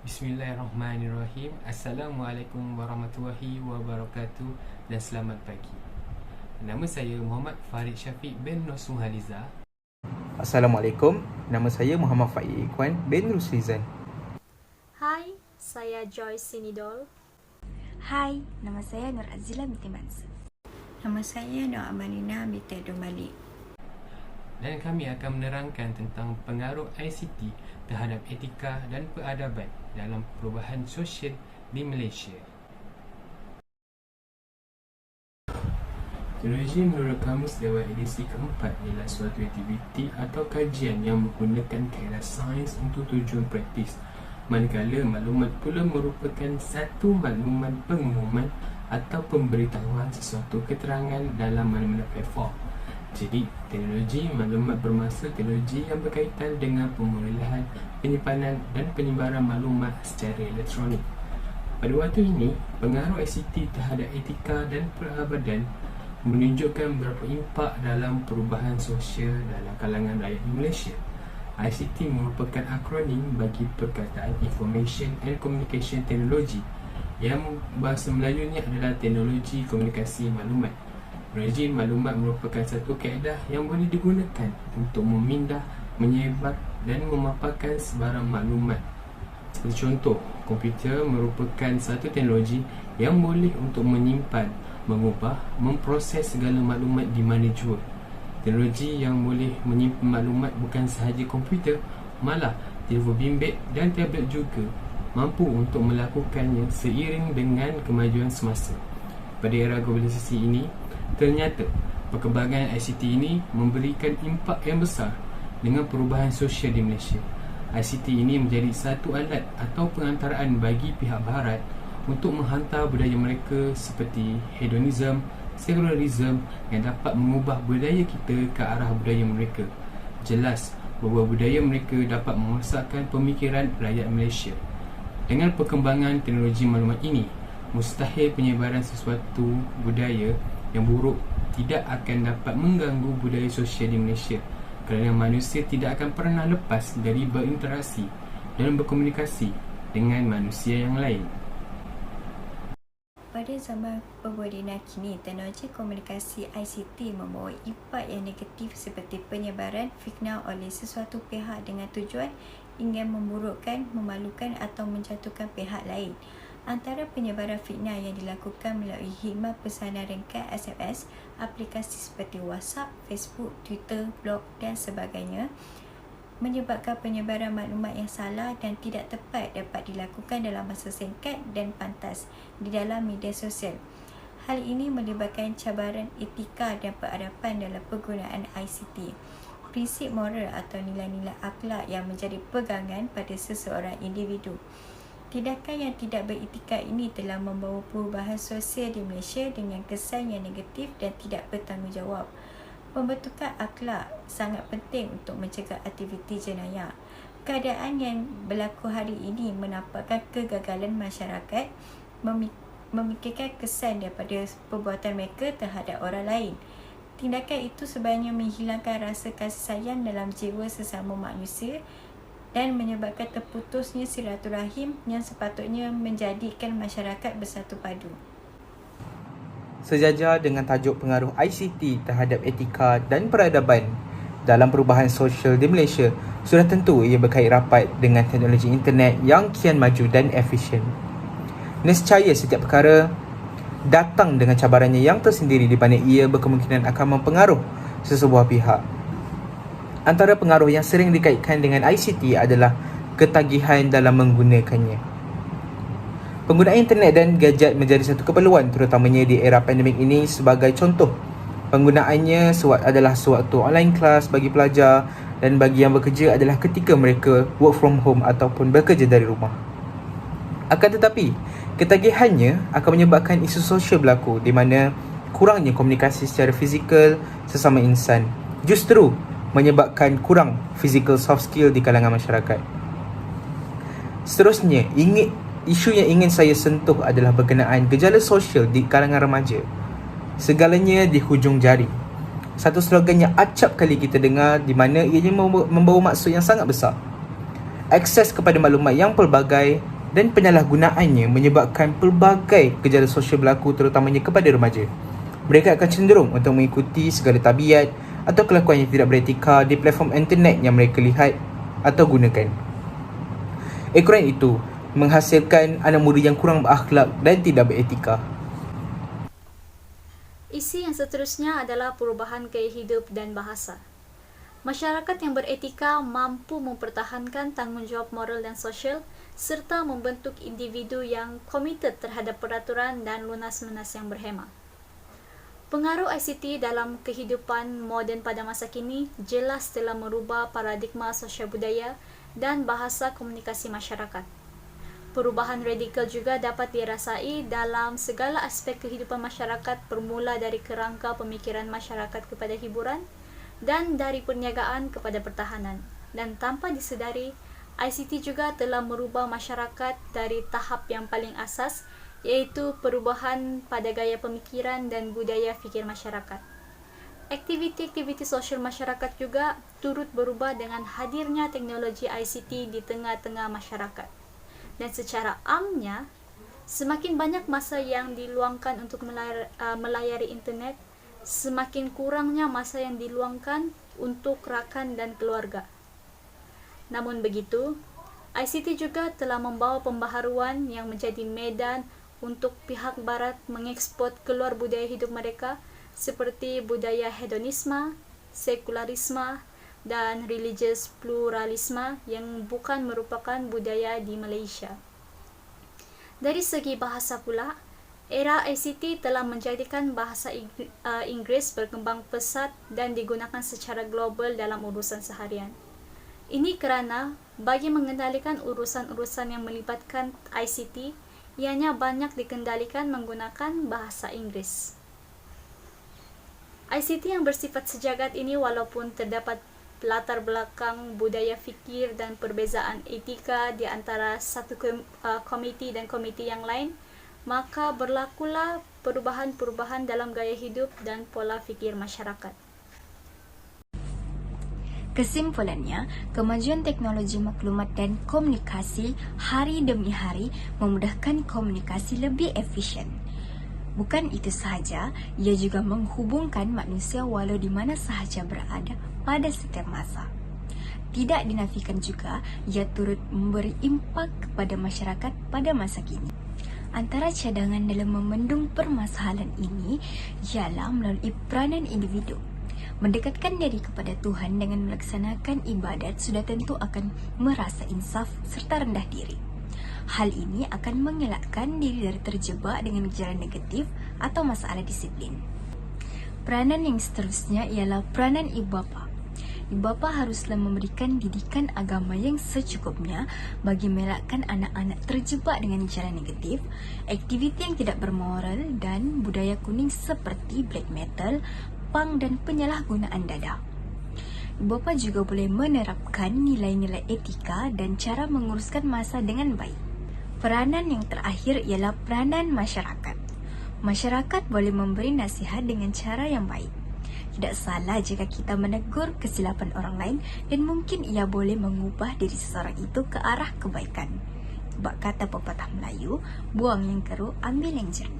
Bismillahirrahmanirrahim. Assalamualaikum warahmatullahi wabarakatuh dan selamat pagi. Nama saya Muhammad Farid Syafiq bin Nosung Haliza. Assalamualaikum, nama saya Muhammad Faiz Ikhwan bin Rusrizan. Hai, saya Joyce Sinidol. Hai, nama saya Nur Azila binti Mansur. Nama saya Nur Amanina binti Abdul Malik. Dan kami akan menerangkan tentang pengaruh ICT terhadap etika dan peradaban dalam perubahan sosial di Malaysia. Teknologi menurut Kamus Dewan edisi keempat ialah suatu aktiviti atau kajian yang menggunakan kaedah sains untuk tujuan praktis, manakala maklumat pula merupakan satu maklumat pengumuman atau pemberitahuan sesuatu keterangan dalam mana-mana platform. Jadi, teknologi maklumat bermaksud teknologi yang berkaitan dengan pemulihan, penyimpanan dan penyebaran maklumat secara elektronik. Pada waktu ini, pengaruh ICT terhadap etika dan peradaban menunjukkan berapa impak dalam perubahan sosial dalam kalangan rakyat di Malaysia. ICT merupakan akronim bagi perkataan Information and Communication Technology yang bahasa Melayunya adalah Teknologi Komunikasi Maklumat. Teknologi maklumat merupakan satu kaedah yang boleh digunakan untuk memindah, menyebar dan memaparkan sebarang maklumat. Seperti contoh, komputer merupakan satu teknologi yang boleh untuk menyimpan, mengubah, memproses segala maklumat di mana jua. Teknologi yang boleh menyimpan maklumat bukan sahaja komputer, malah telefon bimbit dan tablet juga mampu untuk melakukannya seiring dengan kemajuan semasa. Pada era globalisasi ini, ternyata perkembangan ICT ini memberikan impak yang besar dengan perubahan sosial di Malaysia. ICT ini menjadi satu alat atau pengantaraan bagi pihak barat untuk menghantar budaya mereka seperti hedonism, sekularisme yang dapat mengubah budaya kita ke arah budaya mereka. Jelas bahawa budaya mereka dapat merosakan pemikiran rakyat Malaysia. Dengan perkembangan teknologi maklumat ini, mustahil penyebaran sesuatu budaya yang buruk tidak akan dapat mengganggu budaya sosial di Malaysia, kerana manusia tidak akan pernah lepas dari berinteraksi dan berkomunikasi dengan manusia yang lain. Pada zaman pemodenan kini, teknologi komunikasi ICT membawa impak yang negatif seperti penyebaran fitnah oleh sesuatu pihak dengan tujuan ingin memburukkan, memalukan atau menjatuhkan pihak lain. Antara penyebaran fitnah yang dilakukan melalui khidmat pesanan ringkas SMS, aplikasi seperti WhatsApp, Facebook, Twitter, blog dan sebagainya menyebabkan penyebaran maklumat yang salah dan tidak tepat dapat dilakukan dalam masa singkat dan pantas di dalam media sosial. Hal ini melibatkan cabaran etika dan peradaban dalam penggunaan ICT. Prinsip moral atau nilai-nilai akhlak yang menjadi pegangan pada seseorang individu. Tindakan yang tidak beretika ini telah membawa perubahan sosial di Malaysia dengan kesan yang negatif dan tidak bertanggungjawab. Pembentukan akhlak sangat penting untuk mencegah aktiviti jenayah. Keadaan yang berlaku hari ini menampakkan kegagalan masyarakat memikirkan kesan daripada perbuatan mereka terhadap orang lain. Tindakan itu sebenarnya menghilangkan rasa kasih sayang dalam jiwa sesama manusia dan menyebabkan terputusnya silaturahim yang sepatutnya menjadikan masyarakat bersatu padu. Sejajar dengan tajuk pengaruh ICT terhadap etika dan peradaban dalam perubahan sosial di Malaysia, sudah tentu ia berkait rapat dengan teknologi internet yang kian maju dan efisien. Nescaya setiap perkara datang dengan cabarannya yang tersendiri di mana ia berkemungkinan akan mempengaruh sesebuah pihak. Antara pengaruh yang sering dikaitkan dengan ICT adalah ketagihan dalam menggunakannya. Penggunaan internet dan gadget menjadi satu keperluan terutamanya di era pandemik ini. Sebagai contoh, penggunaannya adalah suatu online class bagi pelajar dan bagi yang bekerja adalah ketika mereka work from home ataupun bekerja dari rumah. Akan tetapi, ketagihannya akan menyebabkan isu sosial berlaku di mana kurangnya komunikasi secara fizikal sesama insan justru menyebabkan kurang physical soft skill di kalangan masyarakat. Seterusnya, isu yang ingin saya sentuh adalah berkenaan gejala sosial di kalangan remaja. Segalanya di hujung jari. Satu slogan yang acap kali kita dengar di mana ianya membawa maksud yang sangat besar. Akses kepada maklumat yang pelbagai dan penyalahgunaannya menyebabkan pelbagai gejala sosial berlaku terutamanya kepada remaja. Mereka akan cenderung untuk mengikuti segala tabiat atau kelakuan yang tidak beretika di platform internet yang mereka lihat atau gunakan. Ekoran itu menghasilkan anak muda yang kurang berakhlak dan tidak beretika. Isi yang seterusnya adalah perubahan gaya hidup dan bahasa. Masyarakat yang beretika mampu mempertahankan tanggungjawab moral dan sosial serta membentuk individu yang komited terhadap peraturan dan lunas-lunas yang berhemah. Pengaruh ICT dalam kehidupan moden pada masa kini jelas telah merubah paradigma sosial budaya dan bahasa komunikasi masyarakat. Perubahan radikal juga dapat dirasai dalam segala aspek kehidupan masyarakat, bermula dari kerangka pemikiran masyarakat kepada hiburan dan dari perniagaan kepada pertahanan. Dan tanpa disedari, ICT juga telah merubah masyarakat dari tahap yang paling asas, iaitu perubahan pada gaya pemikiran dan budaya fikir masyarakat. Aktiviti-aktiviti sosial masyarakat juga turut berubah dengan hadirnya teknologi ICT di tengah-tengah masyarakat. Dan secara amnya, semakin banyak masa yang diluangkan untuk melayari internet, semakin kurangnya masa yang diluangkan untuk rakan dan keluarga. Namun begitu, ICT juga telah membawa pembaharuan yang menjadi medan untuk pihak barat mengekspor keluar budaya hidup mereka seperti budaya hedonisme, sekularisme, dan religious pluralisme yang bukan merupakan budaya di Malaysia. Dari segi bahasa pula, era ICT telah menjadikan bahasa Inggeris berkembang pesat dan digunakan secara global dalam urusan seharian. Ini kerana bagi mengendalikan urusan-urusan yang melibatkan ICT, ianya banyak dikendalikan menggunakan bahasa Inggeris. ICT yang bersifat sejagat ini walaupun terdapat latar belakang budaya fikir dan perbezaan etika di antara satu komiti dan komiti yang lain, maka berlakulah perubahan-perubahan dalam gaya hidup dan pola fikir masyarakat. Kesimpulannya, kemajuan teknologi maklumat dan komunikasi hari demi hari memudahkan komunikasi lebih efisien. Bukan itu sahaja, ia juga menghubungkan manusia walau di mana sahaja berada pada setiap masa. Tidak dinafikan juga, ia turut memberi impak kepada masyarakat pada masa kini. Antara cadangan dalam membendung permasalahan ini ialah melalui peranan individu. Mendekatkan diri kepada Tuhan dengan melaksanakan ibadat sudah tentu akan merasa insaf serta rendah diri. Hal ini akan mengelakkan diri dari terjebak dengan gejala negatif atau masalah disiplin. Peranan yang seterusnya ialah peranan ibu bapa. Ibu bapa haruslah memberikan didikan agama yang secukupnya bagi melakkan anak-anak terjebak dengan gejala negatif, aktiviti yang tidak bermoral dan budaya kuning seperti black metal, punk dan penyalahgunaan dadah. Ibu bapa juga boleh menerapkan nilai-nilai etika dan cara menguruskan masa dengan baik. Peranan yang terakhir ialah peranan masyarakat. Masyarakat boleh memberi nasihat dengan cara yang baik. Tidak salah jika kita menegur kesilapan orang lain dan mungkin ia boleh mengubah diri seseorang itu ke arah kebaikan. Sebab kata pepatah Melayu, buang yang keruh, ambil yang jernih.